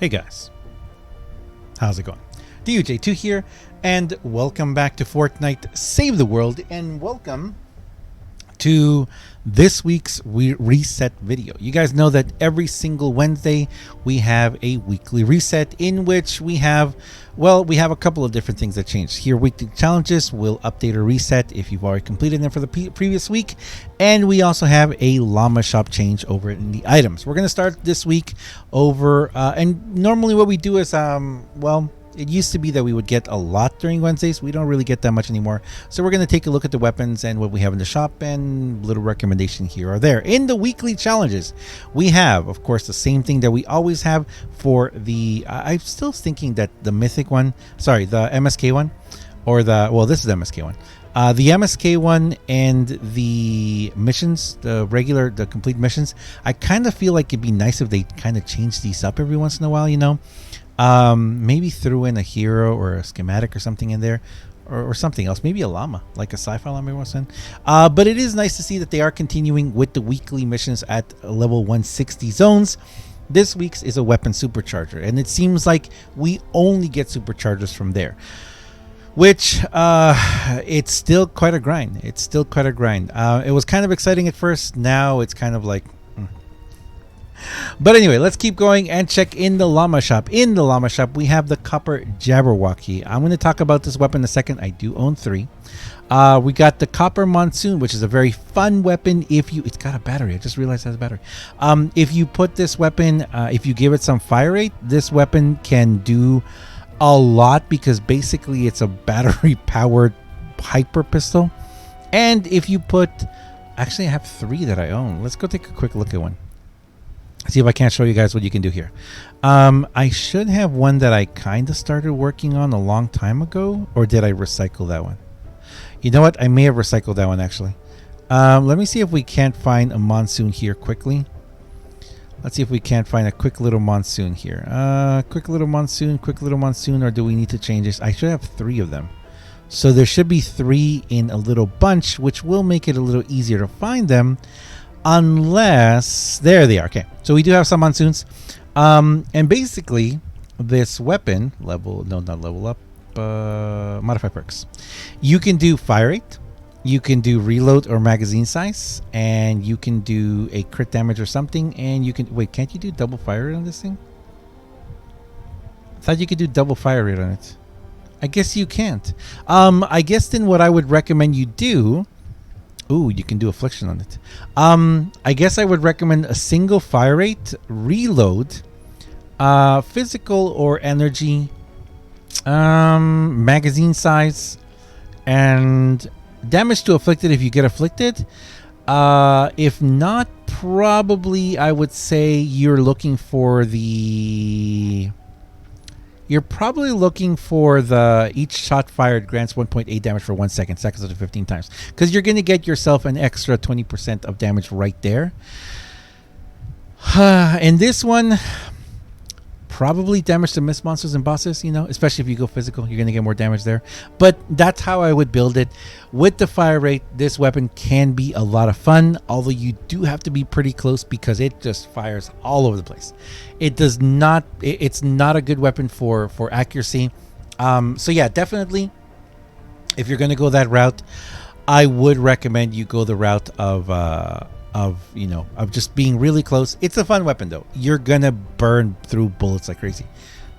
Hey guys, how's it going? DUJ2 here, and welcome back to Fortnite Save the World, and welcome to this week's reset video. You guys know that every single Wednesday we have a weekly reset in which we have a couple of different things that change. Here, weekly challenges will update or reset if you've already completed them for the previous week, and we also have a llama shop change over in the items. We're going to start this week over, and normally what we do is, it used to be that we would get a lot during Wednesdays. We don't really get that much anymore. So we're going to take a look at the weapons and what we have in the shop and little recommendation here or there. In the weekly challenges, we have, of course, the same thing that we always have for the, I'm still thinking that the mythic one, sorry, the MSK one, or this is the MSK one. The MSK one and the missions, the complete missions, I kind of feel like it'd be nice if they kind of change these up every once in a while, you know. Maybe threw in a hero or a schematic or something in there, or something else, maybe a llama, like a sci-fi llama once in. But it is nice to see that they are continuing with the weekly missions at level 160 zones. This week's is a weapon supercharger, and it seems like we only get superchargers from there, which it's still quite a grind. It was kind of exciting at first. Now it's kind of like, But anyway, let's keep going and check in the llama shop. In the llama shop, we have the copper Jabberwocky. I'm going to talk about this weapon in a second. I do own 3. We got the copper monsoon, which is a very fun weapon. It's got a battery. I just realized it has a battery. If you put this weapon, if you give it some fire rate, this weapon can do a lot because basically it's a battery powered hyper pistol. And if you put, actually I have 3 that I own. Let's go take a quick look at one. See if I can't show you guys what you can do here. I should have one that I kind of started working on a long time ago, or did I recycle that one? You know what? I may have recycled that one actually. Let me see if we can't find a monsoon here quickly. Let's see if we can't find a quick little monsoon here. Quick little monsoon, or do we need to change this? I should have 3 of them. So there should be 3 in a little bunch, which will make it a little easier to find them. Unless there they are. Okay, so we do have some monsoons, and basically this weapon modify perks. You can do fire rate, you can do reload or magazine size, and you can do a crit damage or something. And you can can't you do double fire rate on this thing? I thought you could do double fire rate on it. I guess you can't. I guess then what I would recommend you do. Ooh, you can do affliction on it. I guess I would recommend a single fire rate, reload, physical or energy, magazine size, and damage to afflicted if you get afflicted. If not, probably I would say you're looking for the... You're probably looking for the each shot fired grants 1.8 damage for 1 second, seconds up to 15 times. Because you're going to get yourself an extra 20% of damage right there. And this one, probably damage to miss monsters and bosses, you know, especially if you go physical, you're going to get more damage there. But that's how I would build it. With the fire rate, this weapon can be a lot of fun, although you do have to be pretty close because it just fires all over the place. It's not a good weapon for accuracy. So yeah, definitely, if you're going to go that route, I would recommend you go the route of just being really close. It's a fun weapon though. You're gonna burn through bullets like crazy.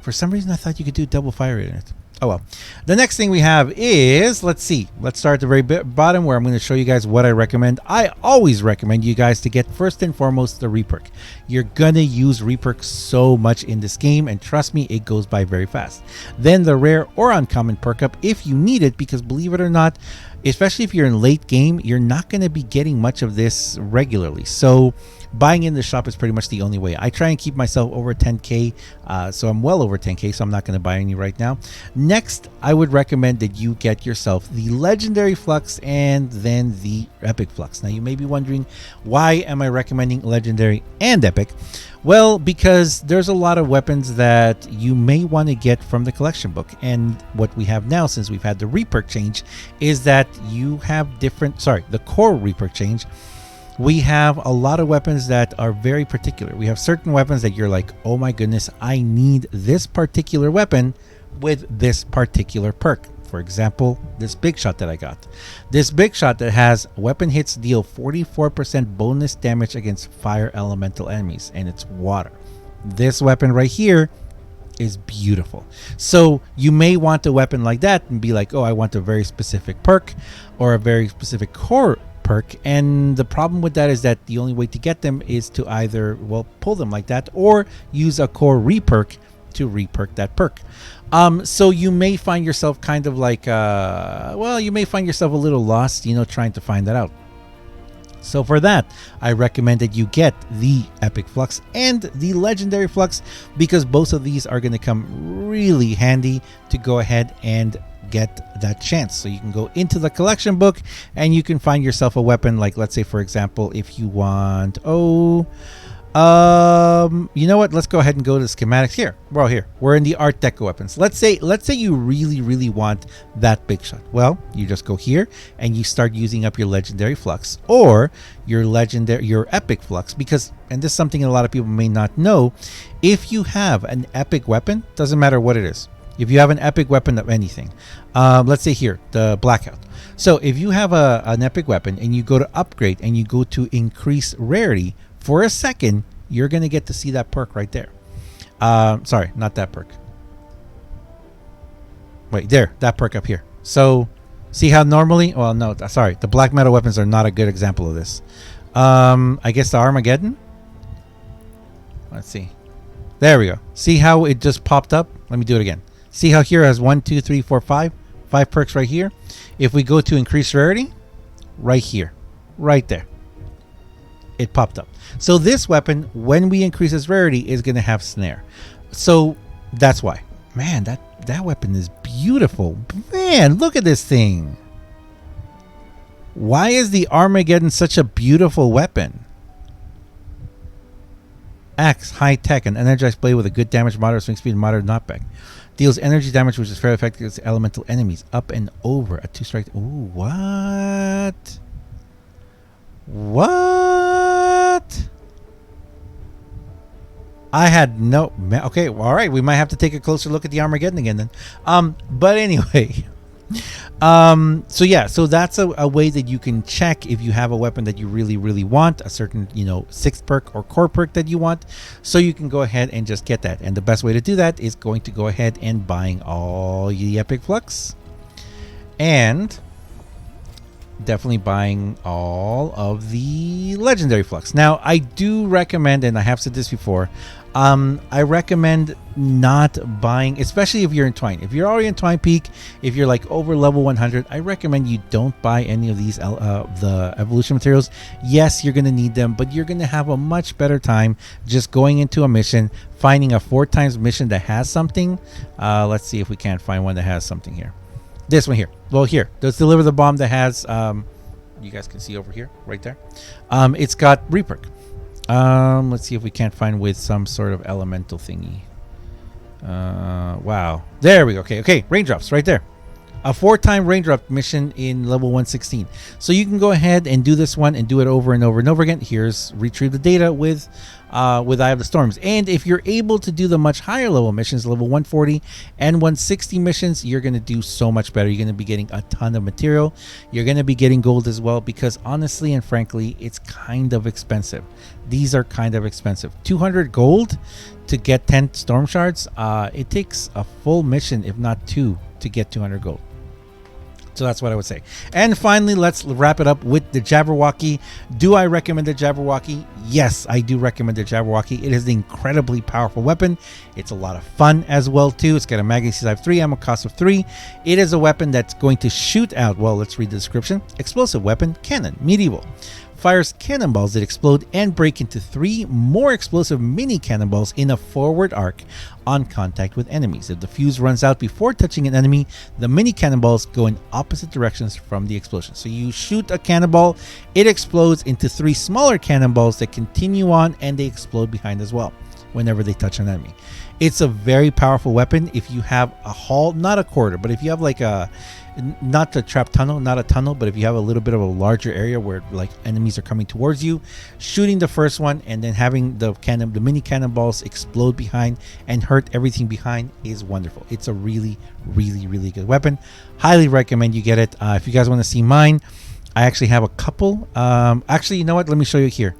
For some reason I thought you could do double fire rate in it. Oh well. The next thing we have is, let's start at the very bottom where I'm going to show you guys what I recommend. I always recommend you guys to get first and foremost the reperk. You're gonna use reperk so much in this game, and trust me, it goes by very fast. Then the rare or uncommon perk up if you need it, because believe it or not, especially if you're in late game, you're not going to be getting much of this regularly. So buying in the shop is pretty much the only way. I try and keep myself over 10k, so I'm well over 10k, so I'm not going to buy any right now. Next, I would recommend that you get yourself the legendary flux and then the epic flux. Now you may be wondering, why am I recommending legendary and epic? Well, because there's a lot of weapons that you may want to get from the collection book, and what we have now, since we've had the reperk change, is that you have the core reperk change we have a lot of weapons that are very particular. We have certain weapons that you're like, oh my goodness, I need this particular weapon with this particular perk. For example, this big shot that I got. This big shot that has weapon hits deal 44% bonus damage against fire elemental enemies, and it's water. This weapon right here is beautiful. So you may want a weapon like that and be like, oh, I want a very specific perk or a very specific core perk. And the problem with that is that the only way to get them is to either, well, pull them like that or use a core reperk to reperk that perk. So you may find yourself kind of like, well, you may find yourself a little lost, you know, trying to find that out. So for that, I recommend that you get the Epic Flux and the Legendary Flux, because both of these are going to come really handy to go ahead and get that chance. So you can go into the collection book and you can find yourself a weapon like, let's say, for example, if you want, you know what? Let's go ahead and go to the schematics here. Well, here we're in the Art Deco weapons. Let's say you really want that big shot. Well, you just go here and you start using up your legendary flux or your epic flux, because, and this is something a lot of people may not know, if you have an epic weapon, doesn't matter what it is. If you have an epic weapon of anything, let's say here, the Blackout. So if you have an epic weapon and you go to upgrade and you go to increase rarity, for a second, you're going to get to see that perk right there. Sorry, not that perk. Wait, there, that perk up here. So, see how normally, well, no, sorry, the black metal weapons are not a good example of this. I guess the Armageddon? Let's see. There we go. See how it just popped up? Let me do it again. See how here has 1, 2, 3, 4, 5? 5 perks right here. If we go to increase rarity, right here, right there, it popped up. So this weapon, when we increase its rarity, is going to have snare. So that's why. Man, that weapon is beautiful. Man, look at this thing. Why is the Armageddon such a beautiful weapon? Axe, high tech, an energized blade with a good damage, moderate swing speed, moderate knockback. Deals energy damage, which is fairly effective against elemental enemies. Up and over a 2-strike. Ooh, what? What? I had no... Okay, all right. We might have to take a closer look at the Armageddon again then. But anyway... so yeah, so that's a way that you can check if you have a weapon that you really want, a certain, you know, 6th perk or core perk that you want, so you can go ahead and just get that. And the best way to do that is going to go ahead and buying all the Epic Flux and definitely buying all of the Legendary Flux. Now, I do recommend, and I have said this before, I recommend not buying, especially if you're in Twine. If you're already in Twine Peak, if you're like over level 100, I recommend you don't buy any of these the evolution materials. Yes, you're going to need them, but you're going to have a much better time just going into a mission, finding a 4x mission that has something. Let's see if we can't find one that has something here. This one here. Well, here. Let's deliver the bomb that has, you guys can see over here, right there. It's got reperk. Let's see if we can't find with some sort of elemental thingy. Wow. There we go. Okay. Raindrops right there. A 4-time raindrop mission in level 116. So you can go ahead and do this one and do it over and over and over again. Here's retrieve the data with Eye of the Storms. And if you're able to do the much higher level missions, level 140 and 160 missions, you're going to do so much better. You're going to be getting a ton of material. You're going to be getting gold as well, because honestly and frankly, it's kind of expensive. These are kind of expensive. 200 gold to get 10 storm shards. It takes a full mission, if not 2, to get 200 gold. So that's what I would say. And finally, let's wrap it up with the Jabberwocky. Do I recommend the Jabberwocky? Yes, I do recommend the Jabberwocky. It is an incredibly powerful weapon. It's a lot of fun as well, too. It's got a magazine size of 3, ammo cost of 3. It is a weapon that's going to shoot out, well, let's read the description. Explosive weapon, cannon, medieval. Fires cannonballs that explode and break into 3 more explosive mini cannonballs in a forward arc on contact with enemies. If the fuse runs out before touching an enemy, the mini cannonballs go in opposite directions from the explosion. So you shoot a cannonball, it explodes into 3 smaller cannonballs that continue on and they explode behind as well. whenever they touch an enemy. It's a very powerful weapon if you have a hull, not a quarter, but if you have like a, not the trap tunnel, not a tunnel, but if you have a little bit of a larger area where like enemies are coming towards you, shooting the first one and then having the mini cannonballs explode behind and hurt everything behind is wonderful. It's a really, really, really good weapon. Highly recommend you get it. If you guys want to see mine, I actually have a couple. Actually, you know what? Let me show you here.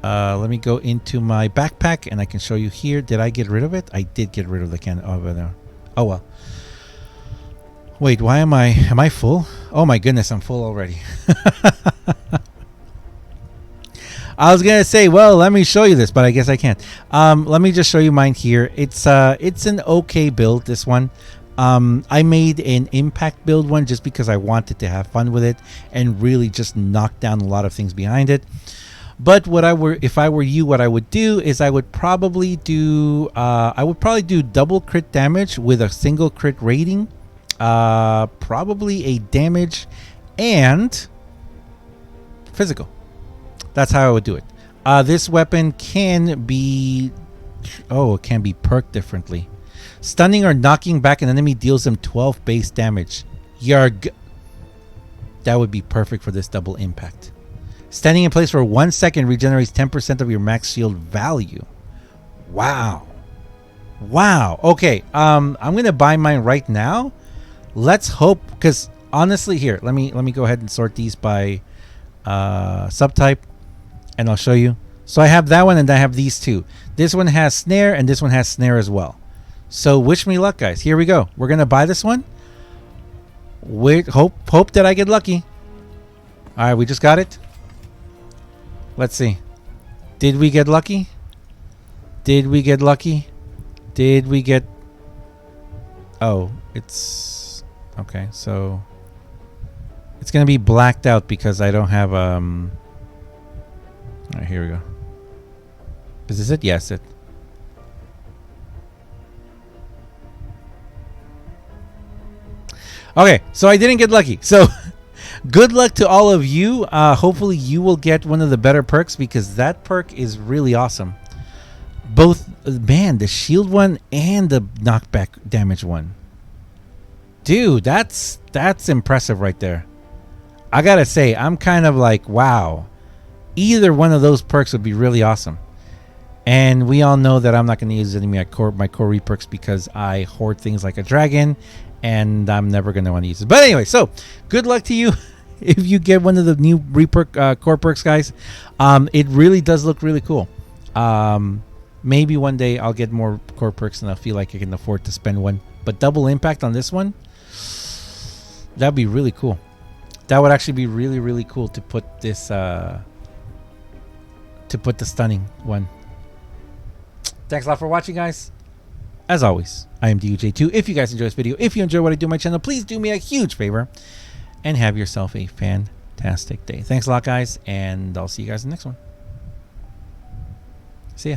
Let me go into my backpack and I can show you here. Did I get rid of it? I did get rid of the cannon. Oh well. Wait, why am I full? Oh my goodness, I'm full already. I was gonna say, well, let me show you this, but I guess I can't. Let me just show you mine here. It's an okay build, this one. I made an impact build one just because I wanted to have fun with it and really just knock down a lot of things behind it. But if I were you, what I would do is I would probably do double crit damage with a single crit rating, probably a damage and physical. That's how I would do it. This weapon can be perked differently. Stunning or knocking back an enemy deals them 12 base damage. Yarg. That would be perfect for this double impact. Standing in place for 1 second regenerates 10% of your max shield value. Wow. Okay. I'm gonna buy mine right now. Let's hope, because honestly, here, let me go ahead and sort these by subtype, and I'll show you. So I have that one, and I have these two. This one has snare, and this one has snare as well. So wish me luck, guys. Here we go. We're gonna buy this one. Wait, hope that I get lucky. All right, we just got it. Let's see. Did we get lucky? Did we get lucky? Did we get... Oh, it's... Okay, so... It's going to be blacked out because I don't have... All right, here we go. Is this it? Yes, it. Okay, so I didn't get lucky. So... Good luck to all of you. Hopefully you will get one of the better perks because that perk is really awesome. Both, man, the shield one and the knockback damage one. Dude, that's impressive right there. I gotta say, I'm kind of like, wow. Either one of those perks would be really awesome. And we all know that I'm not going to use any of my core reperks because I hoard things like a dragon. And I'm never going to want to use it. But anyway, so good luck to you if you get one of the new core perks, guys. It really does look really cool. Maybe one day I'll get more core perks and I'll feel like I can afford to spend one. But double impact on this one, that'd be really cool. That would actually be really, really cool to put this, to put the stunning one. Thanks a lot for watching, guys. As always, I am DUJ2. If you guys enjoy this video, if you enjoy what I do on my channel, please do me a huge favor and have yourself a fantastic day. Thanks a lot, guys, and I'll see you guys in the next one. See ya.